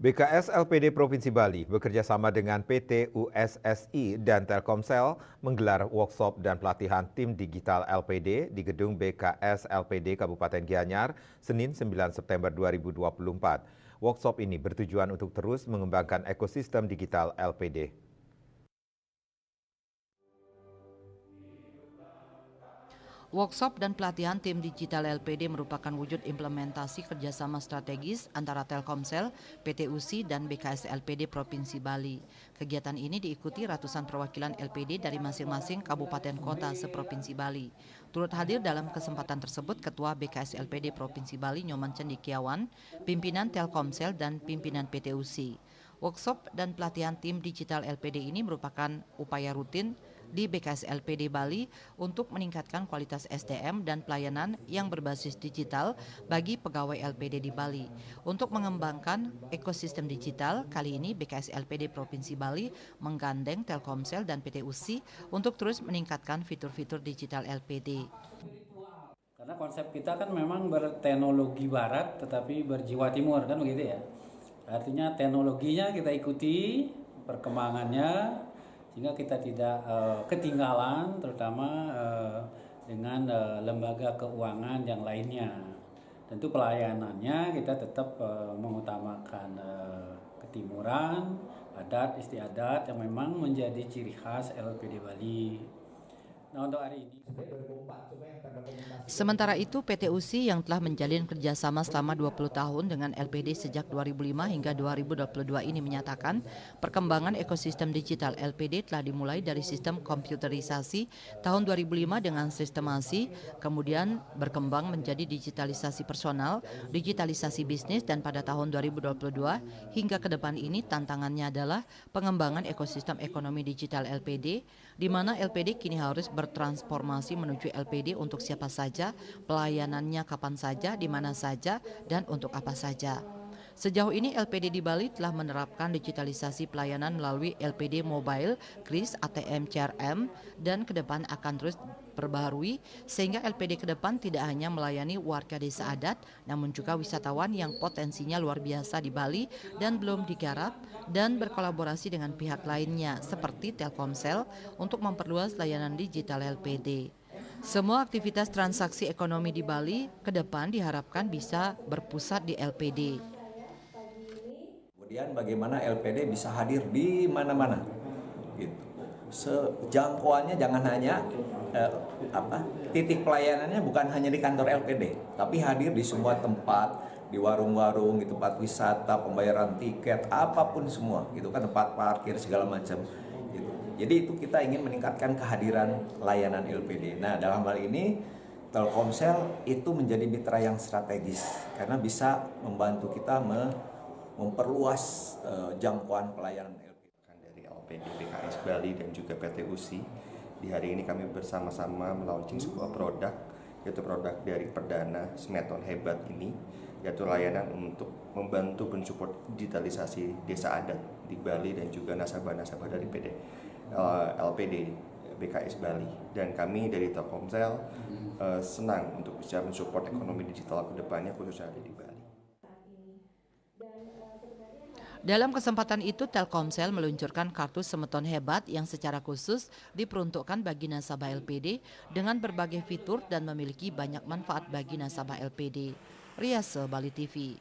BKS LPD Provinsi Bali bekerja sama dengan PT USSI dan Telkomsel menggelar workshop dan pelatihan tim digital LPD di gedung BKS LPD Kabupaten Gianyar, Senin 9 September 2024. Workshop ini bertujuan untuk terus mengembangkan ekosistem digital LPD. Workshop dan pelatihan tim digital LPD merupakan wujud implementasi kerjasama strategis antara Telkomsel, PT USI, dan BKS LPD Provinsi Bali. Kegiatan ini diikuti ratusan perwakilan LPD dari masing-masing kabupaten kota seprovinsi Bali. Turut hadir dalam kesempatan tersebut Ketua BKS LPD Provinsi Bali Nyoman Cendikiawan, pimpinan Telkomsel, dan pimpinan PT USI. Workshop dan pelatihan tim digital LPD ini merupakan upaya rutin di BKS LPD Bali untuk meningkatkan kualitas SDM dan pelayanan yang berbasis digital bagi pegawai LPD di Bali. Untuk mengembangkan ekosistem digital, kali ini BKS LPD Provinsi Bali menggandeng Telkomsel dan PT USI untuk terus meningkatkan fitur-fitur digital LPD. Karena konsep kita kan memang berteknologi barat tetapi berjiwa timur kan begitu ya. Artinya teknologinya kita ikuti perkembangannya sehingga kita tidak ketinggalan terutama dengan lembaga keuangan yang lainnya. Tentu pelayanannya kita tetap mengutamakan ketimuran, adat istiadat yang memang menjadi ciri khas LPD Bali. Nah, untuk hari ini Sementara itu PT USI yang telah menjalin kerjasama selama 20 tahun dengan LPD sejak 2005 hingga 2022 ini menyatakan perkembangan ekosistem digital LPD telah dimulai dari sistem komputerisasi tahun 2005 dengan sistemasi, kemudian berkembang menjadi digitalisasi personal, digitalisasi bisnis, dan pada tahun 2022 hingga ke depan ini tantangannya adalah pengembangan ekosistem ekonomi digital LPD, di mana LPD kini harus bertransformasi menuju LPD untuk siapa saja, pelayanannya kapan saja, di mana saja, dan untuk apa saja. Sejauh ini LPD di Bali telah menerapkan digitalisasi pelayanan melalui LPD Mobile, KRIS, ATM, CRM, dan ke depan akan terus perbaharui sehingga LPD ke depan tidak hanya melayani warga desa adat, namun juga wisatawan yang potensinya luar biasa di Bali dan belum digarap, dan berkolaborasi dengan pihak lainnya seperti Telkomsel untuk memperluas layanan digital LPD. Semua aktivitas transaksi ekonomi di Bali ke depan diharapkan bisa berpusat di LPD. Kemudian bagaimana LPD bisa hadir di mana-mana, gitu. Sejangkauannya jangan hanya titik pelayanannya bukan hanya di kantor LPD, tapi hadir di semua tempat, di warung-warung, di tempat wisata, pembayaran tiket, apapun semua, gitu kan, tempat parkir segala macam. Gitu. Jadi itu kita ingin meningkatkan kehadiran layanan LPD. Nah, dalam hal ini Telkomsel itu menjadi mitra yang strategis karena bisa membantu kita memperluas jangkauan pelayanan LPD. Dari LPD BKS Bali dan juga PT USI, di hari ini kami bersama-sama melaunching sebuah produk, yaitu produk dari Perdana Smeton Hebat ini, yaitu layanan untuk membantu mensupport digitalisasi desa adat di Bali dan juga nasabah-nasabah dari LPD BKS Bali. Dan kami dari Telkomsel senang untuk bisa mensupport ekonomi digital ke depannya khususnya ada di Bali. Dalam kesempatan itu, Telkomsel meluncurkan kartu Semeton Hebat yang secara khusus diperuntukkan bagi nasabah LPD dengan berbagai fitur dan memiliki banyak manfaat bagi nasabah LPD. Riase, Bali TV.